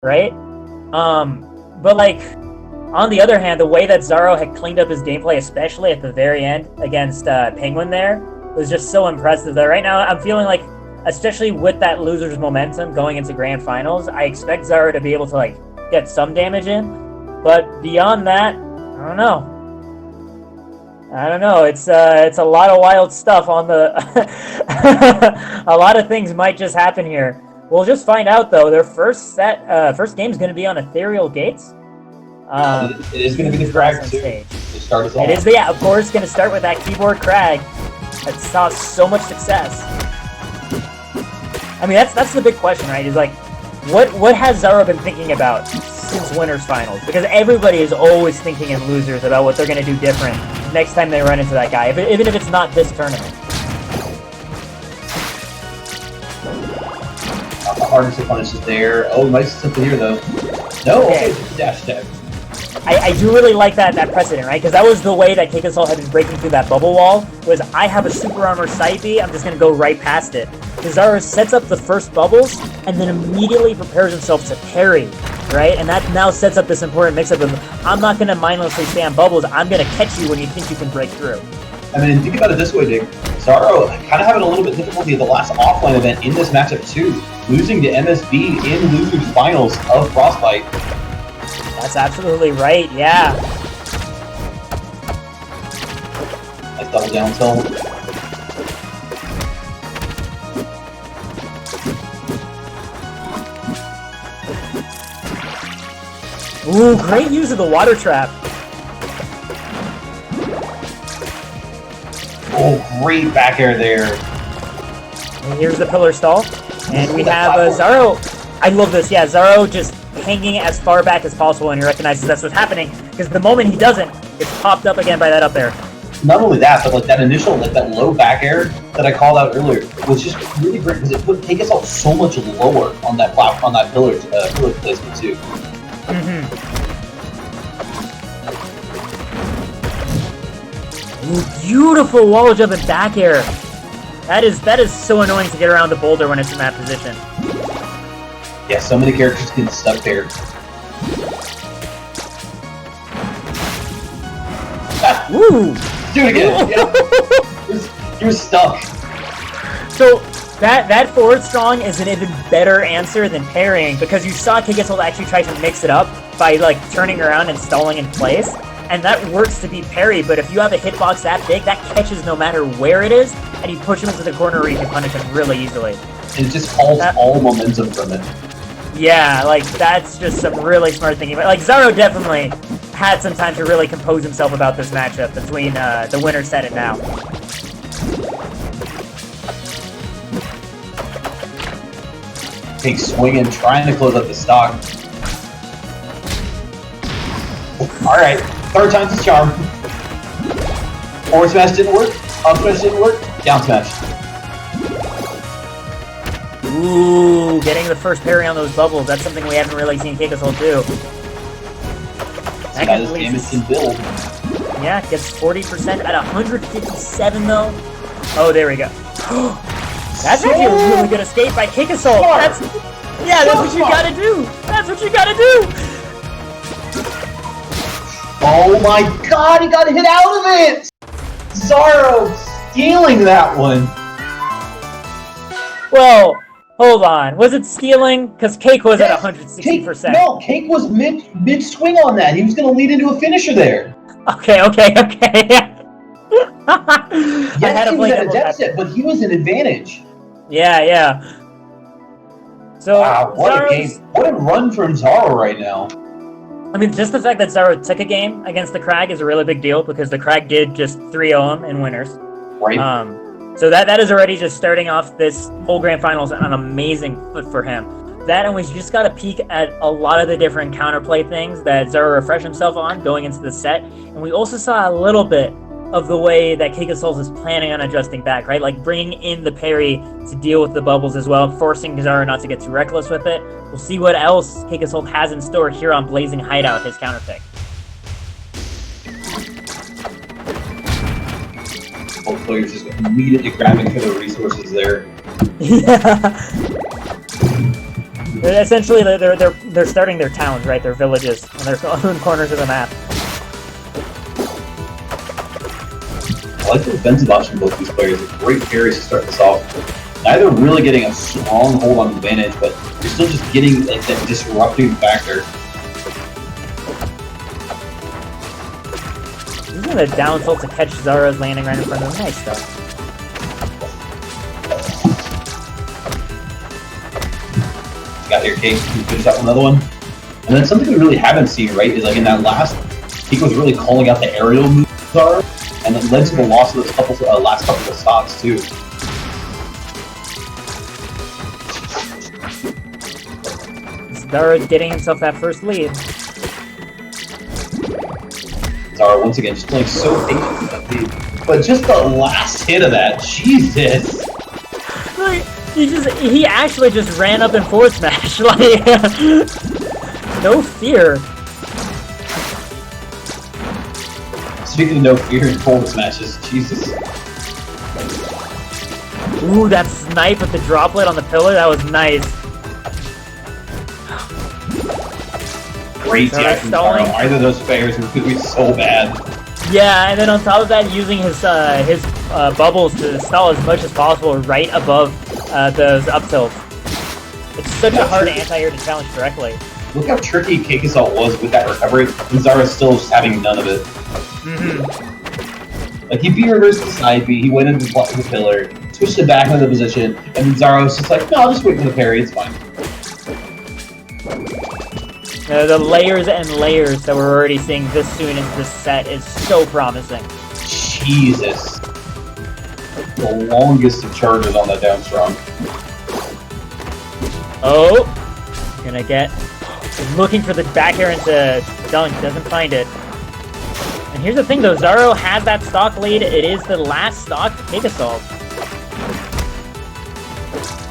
right? But like, on the other hand, the way that Xaro had cleaned up his gameplay, especially at the very end against Penguin there, was just so impressive that right now I'm feeling like, especially with that loser's momentum going into grand finals, I expect Xaro to be able to like get some damage in. But beyond that, I don't know. It's a lot of wild stuff on the. A lot of things might just happen here. We'll just find out though. Their first game is going to be on Ethereal Gates. It is going to be the Crag too. To start us off. It is, yeah, of course, going to start with that keyboard Crag that saw so much success. I mean, that's the big question, right? Is like, what has Xaro been thinking about since winners finals? Because everybody is always thinking in losers about what they're going to do different next time they run into that guy, even if it's not this tournament. The hardest to punish is there. Oh, nice something here though. No, okay, dash attack. I do really like that precedent, right? Because that was the way that CakeAssault had been breaking through that bubble wall, was I have a super armor side B, I'm just going to go right past it. Xaro sets up the first bubbles, and then immediately prepares himself to parry, right? And that now sets up this important mix-up of, I'm not going to mindlessly spam bubbles, I'm going to catch you when you think you can break through. I mean, think about it this way, Dick. Xaro kind of having a little bit of difficulty at the last offline event in this matchup too, losing to MSB in losers finals of Frostbite. That's absolutely right, yeah. Nice double down tilt. Ooh, great use of the water trap. Oh, great back air there. And here's the pillar stall. And we have Xaro. I love this, yeah, Xaro just hanging as far back as possible, and he recognizes that's what's happening, because the moment he doesn't, it's popped up again by that up air. Not only that, but like that initial, like that low back air that I called out earlier was just really great because it put CakeAssault so much lower on that platform, on that pillar placement too. Ooh, beautiful wall jump and back air. That is so annoying to get around the boulder when it's in that position. Yeah, so many characters get stuck there. Woo! Do it again. Yeah. He was stuck. So that forward strong is an even better answer than parrying, because you saw CakeAssault actually try to mix it up by like turning around and stalling in place, and that works to beat parry. But if you have a hitbox that big, that catches no matter where it is, and you push him into the corner where you can punish him really easily. And it just calls all momentum from it. Yeah, like, that's just some really smart thinking. Like, Xaro definitely had some time to really compose himself about this matchup between the winner set and now. Take swinging, trying to close up the stock. Alright, third time's the charm. Forward smash didn't work, up smash didn't work, down smash. Ooh, getting the first parry on those bubbles, that's something we haven't really seen CakeAssault do. That guy's damage can build. Yeah, gets 40% at 157 though. Oh, there we go. That's actually a really good escape by CakeAssault. That's what you gotta do. That's what you gotta do. Oh my god, he got hit out of it! Xaro stealing that one. Well, hold on. Was it stealing? Because Cake was at 160%. No, Cake was mid swing on that. He was going to lead into a finisher there. Okay. Yes, I had to he play was at a deficit, but he was an advantage. Yeah. So, wow, what a game. What a run from Xaro right now. I mean, just the fact that Xaro took a game against the Crag is a really big deal, because the Crag did just 3-0 him in winners. Right. So that is already just starting off this whole grand finals on an amazing foot for him. That, and we just got a peek at a lot of the different counterplay things that Xaro refreshed himself on going into the set. And we also saw a little bit of the way that CakeAssault is planning on adjusting back, right? Like bringing in the parry to deal with the bubbles as well, forcing Xaro not to get too reckless with it. We'll see what else CakeAssault has in store here on Blazing Hideout, his counterpick. Both players just immediately grabbing for the resources there. Yeah. Essentially, they're starting their towns, right? Their villages on their own corners of the map. I like the defensive option of both these players. They're great carries to start this off. Neither really getting a strong hold on advantage, but you're still just getting like that disrupting factor. Using the down tilt to catch Xaro's landing right in front of him. Nice stuff. Got your Cake, you finish up another one. And then something we really haven't seen, right, is like in that last, Cake was really calling out the aerial moves, Xaro, and it led to the loss of those last couple of stocks too. Xaro getting himself that first lead. Xaro once again just playing so patient with that lead. But just the last hit of that, Jesus! Like, he actually just ran up and forward smash, like, no fear. Speaking of no fear in forward smashes, Jesus. Ooh, that snipe with the droplet on the pillar, that was nice. Great TI from Xaro. Either of those players were going to be so bad. Yeah, and then on top of that, using his bubbles to stall as much as possible right above those up tilts. It's such a hard anti-air to challenge directly. Look how tricky CakeAssault was with that recovery, and Xaro's still just having none of it. Like, he B-reversed the side B, he went into the pillar, switched it back into the position, and then Xaro's just like, no, I'll just wait for the parry, it's fine. The layers and layers that we're already seeing this soon into this set is so promising. Jesus. The longest of charges on that down strong. Oh! Gonna get... looking for the back air into dunk, doesn't find it. And here's the thing though, Xaro has that stock lead, it is the last stock to CakeAssault.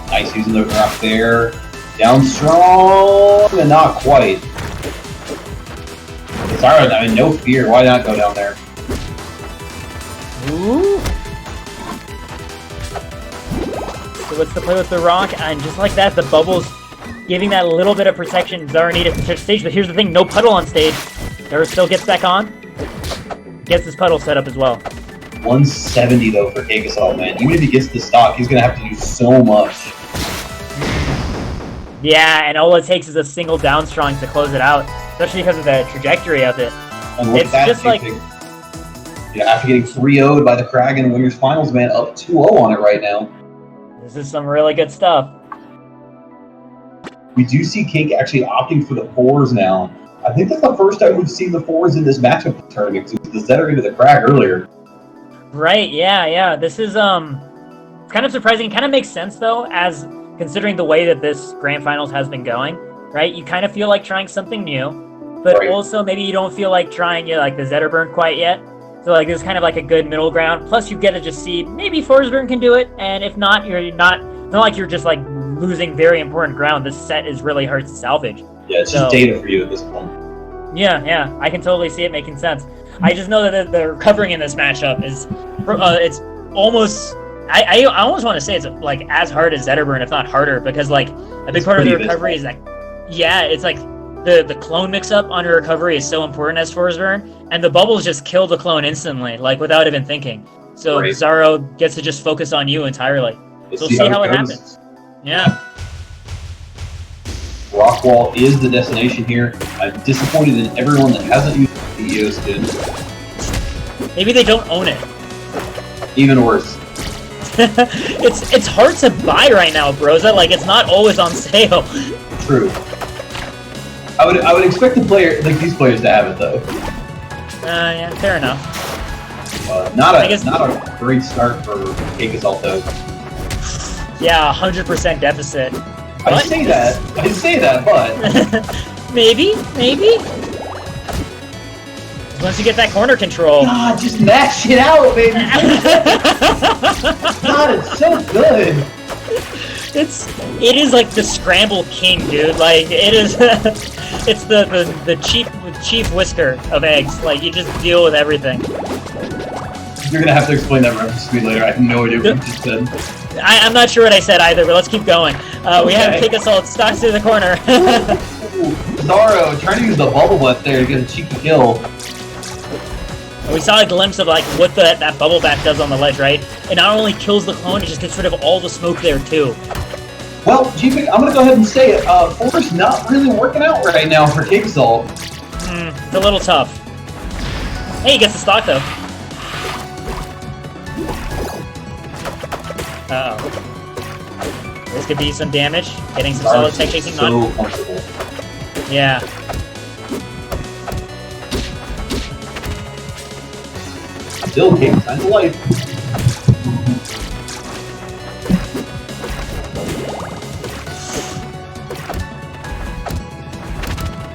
Nice using the drop there. Down strong, and not quite. Xaro, I mean, no fear. Why not go down there? Ooh. So what's the play with the rock? And just like that, the bubbles giving that little bit of protection Xaro needed to touch stage. But here's the thing, no puddle on stage. Xaro still gets back on. Gets his puddle set up as well. 170 though for CakeAssault, man. Even if he gets the stock, he's going to have to do so much. Yeah, and all it takes is a single down strong to close it out, especially because of the trajectory of it. And look it's at that, just like... Yeah, after getting 3-0'd by the Kraken in Winners Finals, man, up 2-0 on it right now. This is some really good stuff. We do see Cake actually opting for the 4s now. I think that's the first time we've seen the 4s in this matchup tournament. It was the Zetter into the Krag earlier. Right, yeah. This is kind of surprising. Kind of makes sense, though, as... considering the way that this Grand Finals has been going, right? You kind of feel like trying something new, but also maybe you don't feel like trying like the Zetterburn quite yet. So like this is kind of like a good middle ground. Plus you get to just see maybe Forsburn can do it, and if not, it's not like you're just like losing very important ground. This set is really hard to salvage. Yeah, it's just data for you at this point. Yeah, I can totally see it making sense. I just know that the recovering in this matchup is it's almost. I almost want to say it's like as hard as Zetterburn, if not harder, because like a big part of the recovery is like, yeah, it's like the clone mix-up on your recovery is so important as Forsburn, and the bubbles just kill the clone instantly, like without even thinking. So Xaro gets to just focus on you entirely. So we'll see how it happens. Yeah. Rockwall is the destination here. I'm disappointed in everyone that hasn't used the EO skin. Maybe they don't own it. Even worse. it's hard to buy right now, Broza. Like it's not always on sale. True. I would expect the player like these players to have it though. Yeah, fair enough. Not a great start for CakeAssault though. Yeah, 100% deficit. I say that, but maybe. Once you get that corner control. God, just mash it out, baby. God, it's so good. It is like the scramble king, dude. Like it is. It's the chief whisker of eggs. Like you just deal with everything. You're gonna have to explain that reference to me later. I have no idea what you just said. I'm not sure what I said either, but let's keep going. We have CakeAssault stocks to the corner. Xaro trying to use the bubble butt there to get a cheeky kill. We saw a glimpse of like what that bubble bat does on the ledge, right? It not only kills the clone, it just gets rid of all the smoke there too. Well, GP, I'm gonna go ahead and say it. Force not really working out right now for CakeAssault. It's a little tough. Hey, he gets the stock though. Uh-oh. This could be some damage. Getting some solid tech chasing on. Comfortable. Yeah. Still taking signs of life.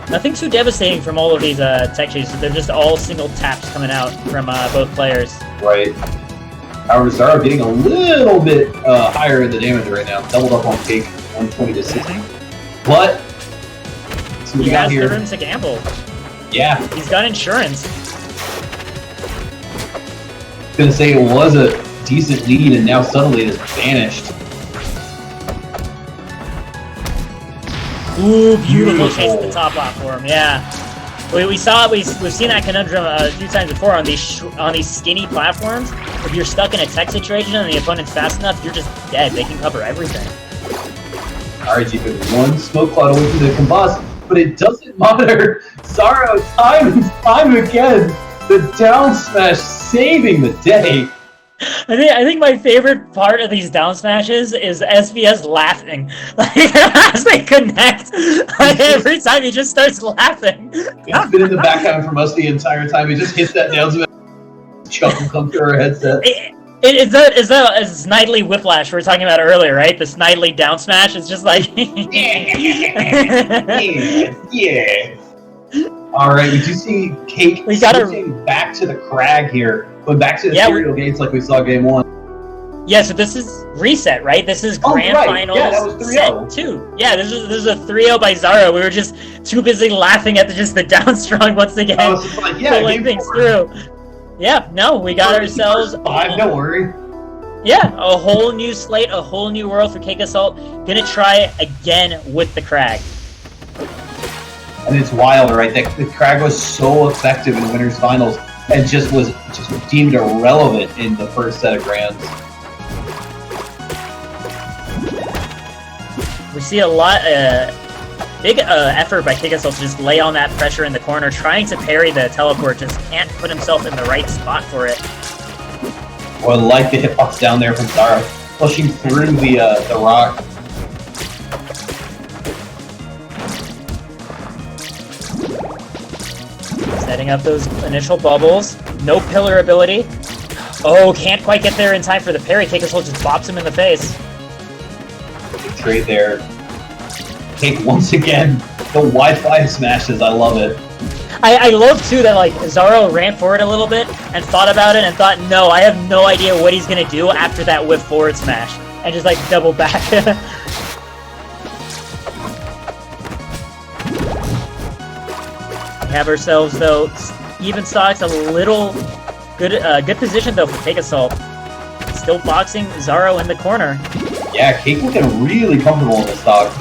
Nothing too devastating from all of these tech chases. They're just all single taps coming out from both players. Right. However, Xaro getting a little bit higher in the damage right now. Doubled up on Cake, 120 to 60. But he has the room to gamble. Yeah. He's got insurance. I was gonna say it was a decent lead, and now suddenly it has vanished. Ooh, beautiful chase at the top platform. Yeah, we've seen that conundrum a few times before on these skinny platforms. If you're stuck in a tech situation and the opponent's fast enough, you're just dead. They can cover everything. Alright, GP, one smoke cloud away from the combust, but it doesn't matter. Xaro, time again. The down smash saving the day. I think my favorite part of these down smashes is SBS laughing. Like as they connect, like, every time he just starts laughing. It's been in the background for most of the entire time. He just hits that down smash. Chuckle come through our headset. Is that Snidely Whiplash we were talking about earlier, right? The Snidely down smash is just like yeah. Alright, we do see Cake switching back to the crag here. Going back to the serial gates like we saw game 1. Yeah, so this is reset, right? This is grand finals. Yeah, that was 3-0. Set 2. Yeah, this is a 3-0 by Xaro. We were just too busy laughing at the down strong once again. Like, pulling things through. Yeah, no, we got ourselves 5, don't worry. Yeah, a whole new slate, a whole new world for CakeAssault. Gonna try again with the crag. And it's wild, right? The crag was so effective in winners finals and just was deemed irrelevant in the first set of grands. We see a lot, big effort by CakeAssault to just lay on that pressure in the corner, trying to parry the teleport, just can't put himself in the right spot for it. Well, I like the hitbox down there from Xaro, pushing through the rock. Setting up those initial bubbles. No pillar ability. Oh, can't quite get there in time for the parry. CakeAssault just bops him in the face. Good trade there. Cake once again. The Wi-Fi smashes. I love it. I love, too, that, like, Xaro ran forward a little bit and thought about it and thought, no, I have no idea what he's going to do after that whip forward smash. And just, like, double back. We have ourselves, though, even stocks, a little good position, though, for CakeAssault. Still boxing Xaro in the corner. Yeah, Cake looking really comfortable in this stock.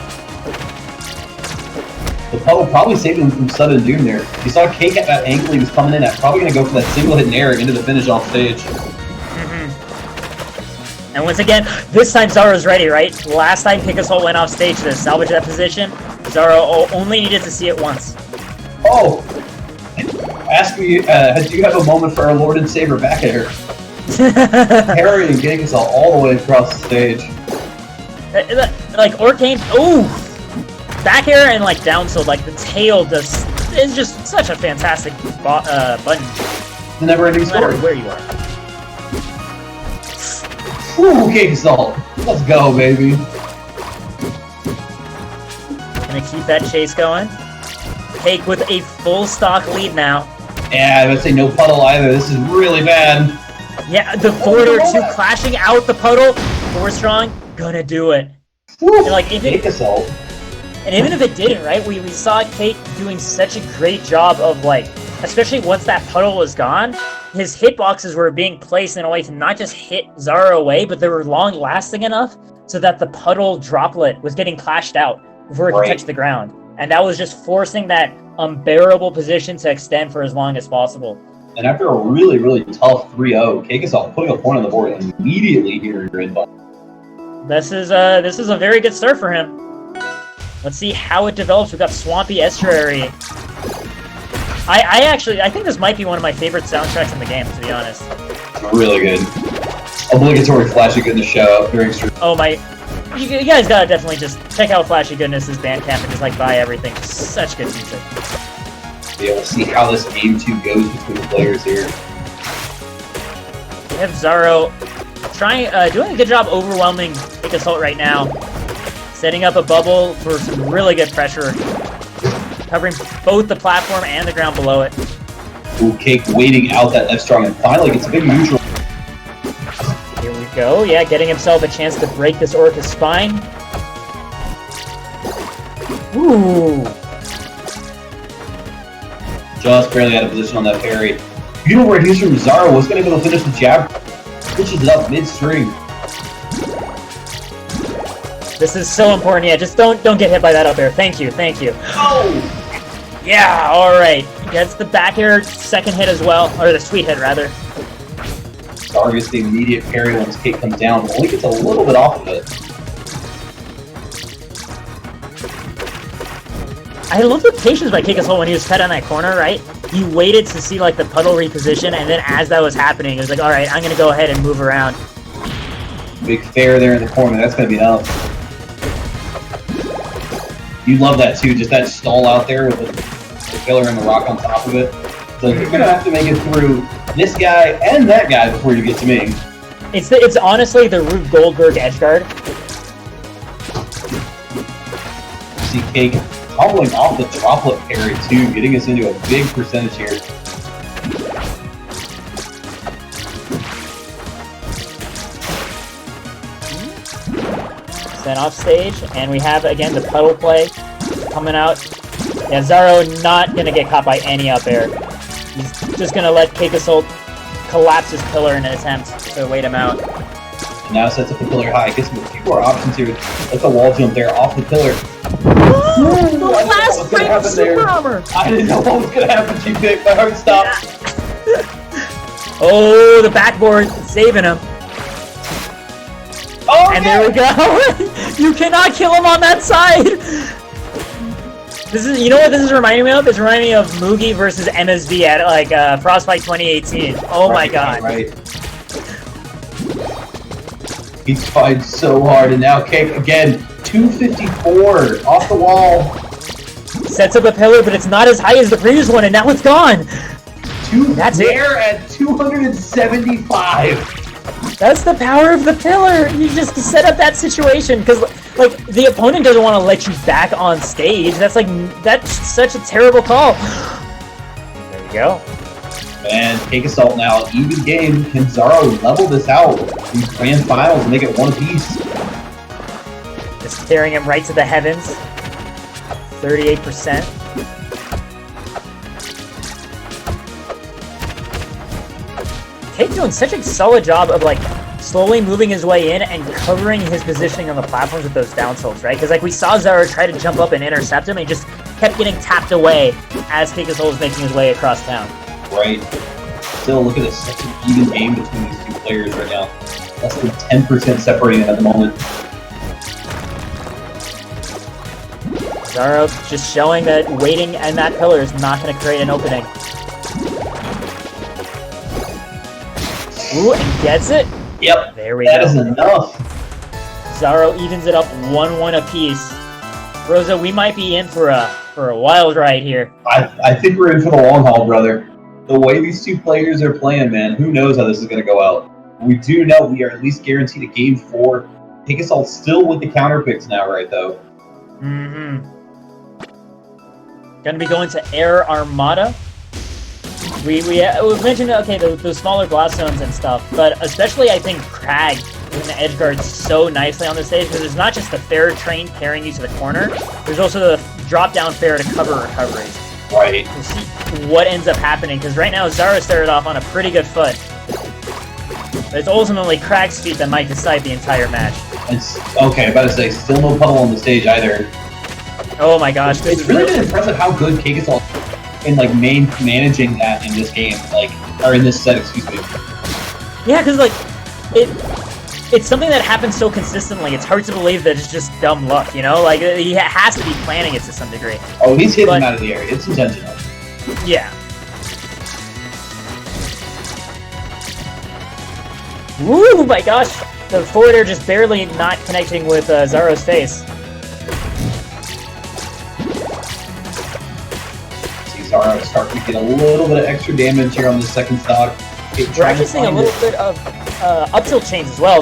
The puddle probably saved him from sudden doom there. You saw Cake at that angle he was coming in at. Probably going to go for that single hit nair into the finish off stage. And once again, this time Xaro's ready, right? Last time CakeAssault went off stage to salvage that position, Xaro only needed to see it once. Oh! Ask me, do you have a moment for our Lord and Savior back air? Parrying CakeAssault all the way across the stage. Like, Orcane, ooh! Back air and, like, down tilt, like, the tail is just such a fantastic button. The never-ending story. No matter where you are. Ooh, CakeAssault! Let's go, baby! Gonna keep that chase going. Cake with a full stock lead now. Yeah, I would say no puddle either. This is really bad. Yeah, the forward or two clashing out the puddle. 4 strong, gonna do it. Woo, and like, CakeAssault. And even if it didn't, right? We saw Cake doing such a great job of, like, especially once that puddle was gone, his hitboxes were being placed in a way to not just hit Xaro away, but they were long-lasting enough so that the puddle droplet was getting clashed out before it could touch the ground. And that was just forcing that unbearable position to extend for as long as possible. And after a really, really tough 3-0, CakeAssault putting a point on the board immediately here in This is a very good start for him. Let's see how it develops. We've got Swampy Estuary. I think this might be one of my favorite soundtracks in the game, to be honest. Really good. Obligatory Flashy Goodness shout out during stream. Oh my... You guys gotta definitely just check out Flashy Goodness's Bandcamp and just like buy everything. Such good music. Yeah, we'll see how this game 2 goes between the players here. We have Xaro doing a good job overwhelming CakeAssault right now. Setting up a bubble for some really good pressure. Covering both the platform and the ground below it. Ooh, Cake waiting out that F strong and finally gets a big neutral. Here we go, yeah, getting himself a chance to break this Orcus spine. Ooh. Just barely out of position on that parry. Beautiful right use from Xaro was going to be able to finish the jab. Switches it up mid-string. This is so important, yeah, just don't get hit by that up air. Thank you, thank you. Oh! Yeah, alright. Gets the back air second hit as well, or the sweet hit rather. Xaro gets the immediate parry once Cake comes down, only gets a little bit off of it. I love the patience by CakeAssault when he was fed on that corner, right? He waited to see like the puddle reposition, and then as that was happening, he was like, alright, I'm gonna go ahead and move around. Big fair there in the corner, that's gonna be enough. You love that too, just that stall out there with the killer and the rock on top of it. So you're gonna have to make it through this guy and that guy before you get to me. It's honestly the Rube Goldberg edge guard. See Cake tumbling off the droplet parry too, getting us into a big percentage here. Sent off stage, and we have again the puddle play coming out. Yeah, Xaro not gonna get caught by any up air. He's just gonna let CakeAssault collapse his pillar in an attempt to wait him out. And now sets up the pillar high. Gets him a few more options here. Let the wall jump there off the pillar. The last frame of super armor! I didn't know what was gonna happen, G-Pick. My heart stopped. Oh, the backboard saving him. Oh, and there we go! You cannot kill him on that side! This is, you know what this is reminding me of? It's reminding me of Mugi versus MSV at like Frostbite 2018. Oh my god. Right. He's fighting so hard, and now Cake again, 254 off the wall. Sets up a pillar, but it's not as high as the previous one, and now it's gone. That's there at 275. That's the power of the pillar. You just set up that situation because, like, the opponent doesn't want to let you back on stage. That's such a terrible call. There you go. And CakeAssault now, even game. Can Xaro level this out in grand finals and make it one apiece? Just staring him right to the heavens. 38%. Cake doing such a solid job of like slowly moving his way in and covering his positioning on the platforms with those down tilts, right? Because like we saw Xaro try to jump up and intercept him, and he just kept getting tapped away as CakeAssault was making his way across town. Right. Still, look at this. Such an even game between these two players right now. Less than 10% separating at the moment. Xaro just showing that waiting and that pillar is not going to create an opening. Ooh, and gets it. Yep. There we go. That is enough. Xaro evens it up 1-1 apiece. Rosa, we might be in for a wild ride here. I think we're in for the long haul, brother. The way these two players are playing, man, who knows how this is going to go out. We do know we are at least guaranteed a game 4. CakeAssault still with the counter picks now, right, though? Mm-hmm. Gonna be going to Air Armada. We mentioned, okay, the smaller blast zones and stuff, but especially I think Crag in the edge guards so nicely on the stage, because there's not just the fair train carrying you to the corner, there's also the drop down fair to cover recoveries. Right. We'll see what ends up happening, because right now Xaro started off on a pretty good foot. But it's ultimately Crag's feet that might decide the entire match. It's, okay, I'm about to say, still no puddle on the stage either. Oh my gosh. It's really been impressive how good CakeAssault in like managing that in this game, like, or in this set, excuse me. Yeah, because like, it's something that happens so consistently, it's hard to believe that it's just dumb luck, you know? Like, he has to be planning it to some degree. Oh, he's hitting them out of the air. It's intentional. Yeah. Woo, my gosh! The forward air just barely not connecting with Xaro's face. See Xaro starting to get a little bit of extra damage here on the second stock. We're actually seeing a little bit of up tilt chains as well.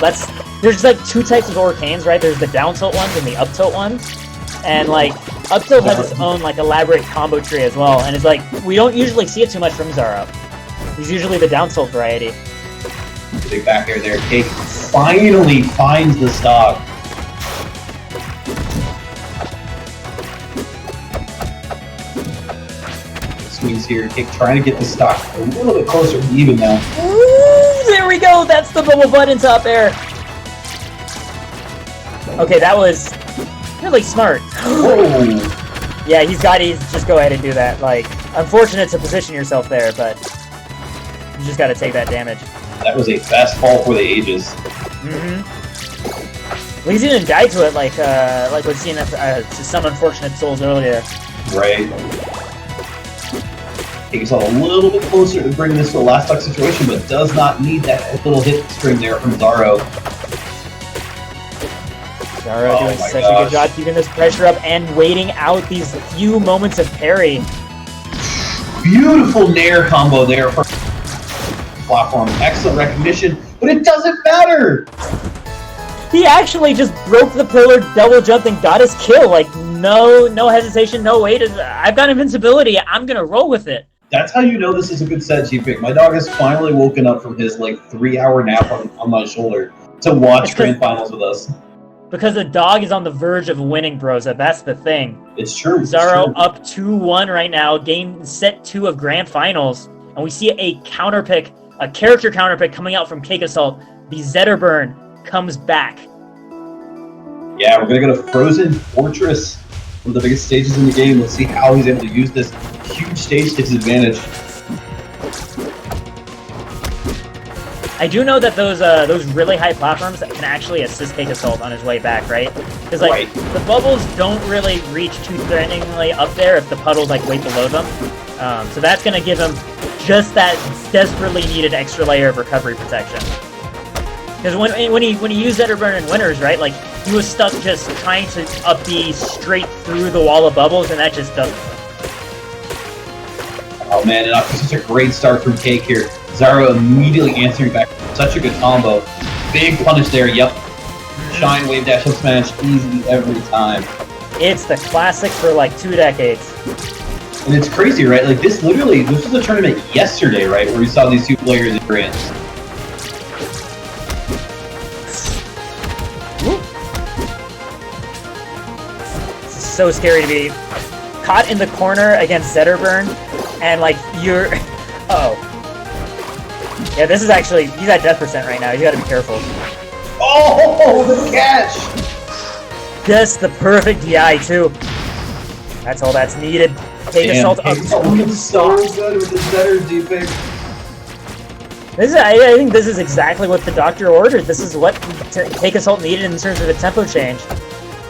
There's like two types of Orcanes, right? There's the down tilt ones and the up tilt ones. And like, up tilt has its own like elaborate combo tree as well. And it's like, we don't usually see it too much from Xaro. He's usually the down tilt variety. Big back air there. Cake finally finds the stock. Swings here. Cake trying to get the stock a little bit closer to even now. Ooh, there we go! That's the bubble button top air! Okay, that was really smart. Whoa! Yeah, he's got to just go ahead and do that. Like, unfortunate to position yourself there, but you just got to take that damage. That was a fast fall for the ages. Mm-hmm. Well, he's even died to it, like we've seen to some unfortunate souls earlier. Right. Takes a little bit closer to bringing this to a last stock situation, but does not need that little hit string there from Xaro. Xaro doing such a good job keeping this pressure up and waiting out these few moments of parry. Beautiful Nair combo there for platform. Excellent recognition, but it doesn't matter! He actually just broke the pillar, double jumped, and got his kill. Like, no hesitation, no wait. I've got invincibility. I'm gonna roll with it. That's how you know this is a good set, G-Pick. My dog has finally woken up from his, like, 3-hour nap on my shoulder to watch Grand Finals with us. Because the dog is on the verge of winning, bros. That's the thing. It's true. Xaro up 2-1 right now. Set 2 of Grand Finals. And we see a counterpick, a character counterpick coming out from CakeAssault. The Zetterburn comes back. Yeah, we're going to go to Frozen Fortress, one of the biggest stages in the game. Let's see how he's able to use this huge stage to his advantage. I do know that those really high platforms can actually assist CakeAssault on his way back, right? Because like the bubbles don't really reach too threateningly up there if the puddles like way below them. So that's gonna give him just that desperately needed extra layer of recovery protection. Because when he used Zetterburn in Winners, right? Like he was stuck just trying to up B straight through the wall of bubbles, and that just doesn't work. Oh man, and after such a great start from Cake here, Xaro immediately answering back. Such a good combo. Big punish there, yep. Shine, wave dash, up smash, easy every time. It's the classic for like 2 decades. And it's crazy, right? Like this was a tournament yesterday, right? Where we saw these two players in grands. It's so scary to be caught in the corner against Zetterburn, and like you're... Uh-oh. Yeah, this is actually... He's at death % right now. You gotta be careful. Oh, the catch! Just the perfect DI, too. That's all that's needed. CakeAssault up 2 so good with the Zetter G-Pick. I think this is exactly what the doctor ordered. This is what CakeAssault needed in terms of a tempo change.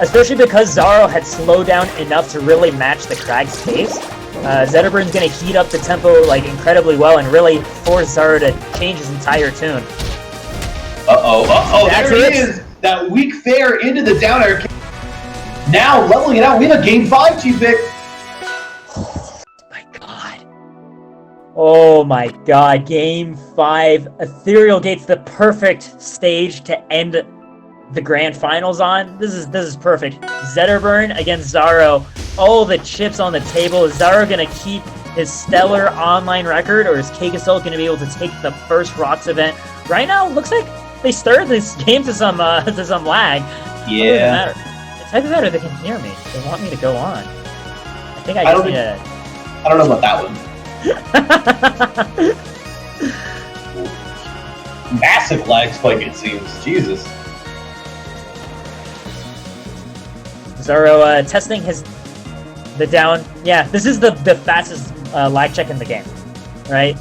Especially because Xaro had slowed down enough to really match the Krag's pace. Zetterburn's gonna heat up the tempo like incredibly well and really force Xaro to change his entire tune. There it is! That weak fair into the down air. Now leveling it out, we have a game 5 G-Pick. Oh my god. Oh my god, game 5. Ethereal Gate's the perfect stage to end the grand finals on. This is perfect. Zetterburn against Xaro. All the chips on the table. Is Xaro gonna keep his stellar online record, or is CakeAssault gonna be able to take the first ROCS event? Right now, it looks like they started this game to some lag. Yeah. It's either that or they can hear me. They want me to go on. I think I just need to I don't know about that one. Massive lag spike, it seems. Jesus. Xaro testing the down. Yeah, this is the fastest lag check in the game, right?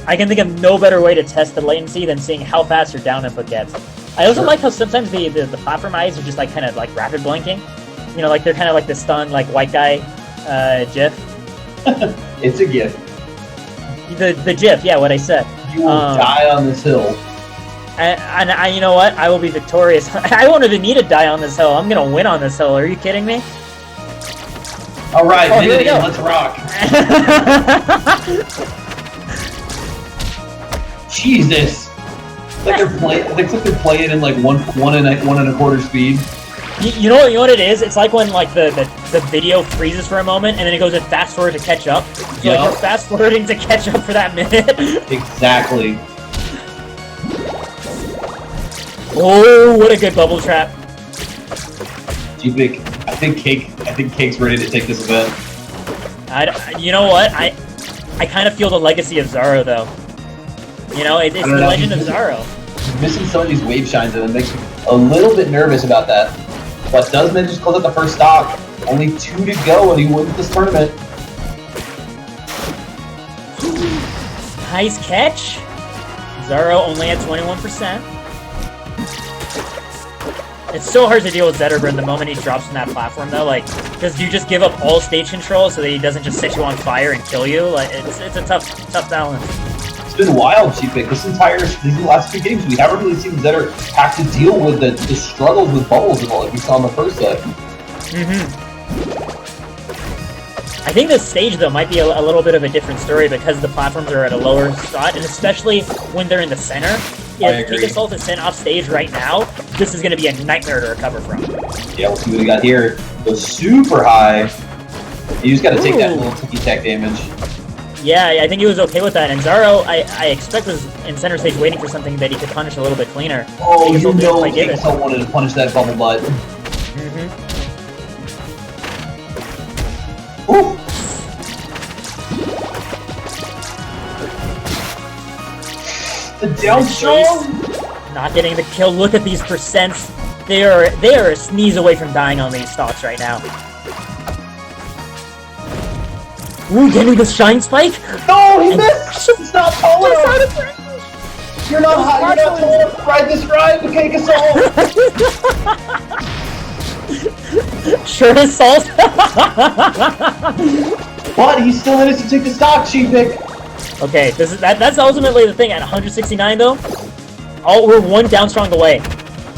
I can think of no better way to test the latency than seeing how fast your down input gets. I also like how sometimes the platform eyes are just like kind of like rapid blinking. You know, like they're kind of like the stunned like white guy GIF. It's a GIF. The GIF, yeah, what I said. You will die on this hill. And I, you know what? I will be victorious. I won't even need to die on this hill. I'm gonna win on this hill. Are you kidding me? All right, here we go. Let's rock. Jesus. It's like they're playing in like one and a quarter speed. You know what it is? It's like when like the video freezes for a moment and then it goes in fast forward to catch up. So like we're fast forwarding to catch up for that minute. Exactly. Oh, what a good bubble trap. G-Big, I think Cake's ready to take this event. You know what? I kind of feel the legacy of Xaro though. You know, it's the legend of Xaro. He's missing some of these wave shines and it makes me a little bit nervous about that. But does manage to close out the first stock. Only 2 to go and he wins this tournament. Nice catch. Xaro only at 21%. It's so hard to deal with Zetterburn the moment he drops from that platform, though. Like, because you just give up all stage control so that he doesn't just set you on fire and kill you. Like, it's a tough balance. It's been wild, G-Pick. These last 2 games, we haven't really seen Zetter have to deal with the struggles with bubbles at all, like we saw in the first set. I think this stage, though, might be a little bit of a different story because the platforms are at a lower spot, and especially when they're in the center. If CakeAssault is sent off stage right now, this is going to be a nightmare to recover from. Yeah, we'll see what he got here. Goes super high. You just got to take that little ticky-tack damage. Yeah, I think he was okay with that. And Xaro, I expect, was in center stage waiting for something that he could punish a little bit cleaner. Oh, you know CakeAssault wanted to punish that bubble butt. Ooh. The down throw! Not getting the kill. Look at these percents. They are a sneeze away from dying on these stocks right now. Ooh, getting the shine spike? No, he missed! It's not tall enough! You're not tall enough to ride this ride, the CakeAssault! Sure assault? But he still managed to take the stock, G-Pick! Okay, that's ultimately the thing. At 169 though, we're 1 down strong away.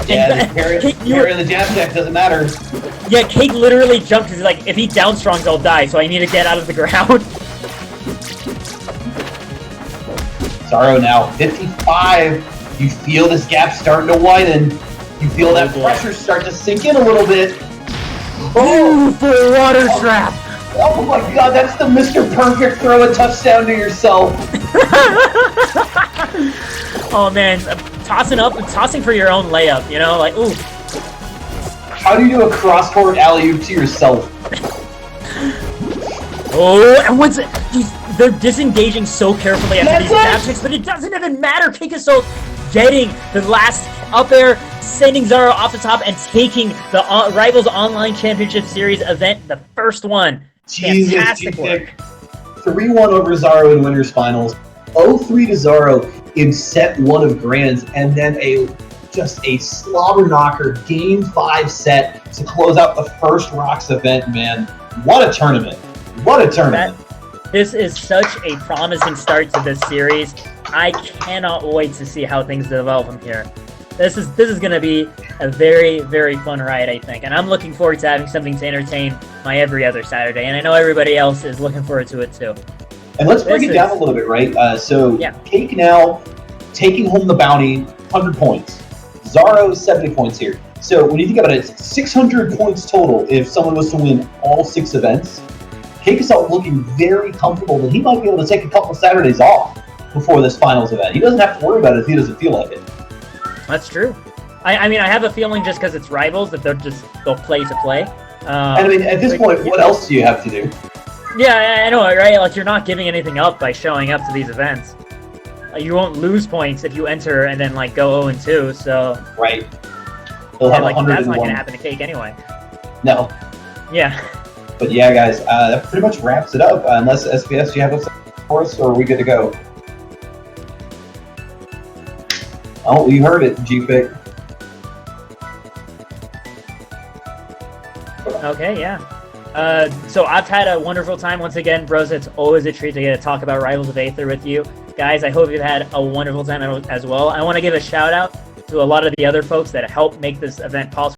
Yeah, the parry and the jab stack doesn't matter. Yeah, Cake literally jumped because like if he down strongs, I'll die. So I need to get out of the ground. Xaro now 55. You feel this gap starting to widen. You feel that pressure start to sink in a little bit. Oh, for a water trap! Oh my god, that's the Mr. Perfect throw a touchdown to yourself. Oh man, tossing for your own layup, you know, like, ooh. How do you do a cross-forward alley-oop to yourself? Oh, and they're disengaging so carefully after these jab kicks, but it doesn't even matter. CakeAssault getting the last up air, sending Xaro off the top, and taking the Rivals Online Championship Series event, the first one. Jesus, fantastic work. 3-1 over Xaro in winners finals, 0-3 to Xaro in set 1 of Grands, and then just a slobber knocker game 5 set to close out the first ROCS event, man. What a tournament. What a tournament. This is such a promising start to this series. I cannot wait to see how things develop from here. This is going to be a very, very fun ride, I think. And I'm looking forward to having something to entertain my every other Saturday. And I know everybody else is looking forward to it, too. And let's break it down a little bit, right? Cake now taking home the bounty, 100 points. Xaro, 70 points here. So when you think about it, it's 600 points total if someone was to win all 6 events. CakeAssault looking very comfortable that he might be able to take a couple Saturdays off before this finals event. He doesn't have to worry about it if he doesn't feel like it. That's true. I mean, I have a feeling just because it's Rivals that they'll play to play. I mean, at this point, what else do you have to do? Yeah, I know, right? Like, you're not giving anything up by showing up to these events. You won't lose points if you enter and then, like, go 0-2, so... Right. He'll have like, that's not 101. gonna happen to Cake anyway. No. Yeah. But yeah, guys, that pretty much wraps it up. Unless, SPS, you have a for us, or are we good to go? Oh, you heard it, G-Pick. Okay, yeah. So I've had a wonderful time once again, bros. It's always a treat to get to talk about Rivals of Aether with you. Guys, I hope you've had a wonderful time as well. I want to give a shout out to a lot of the other folks that helped make this event possible.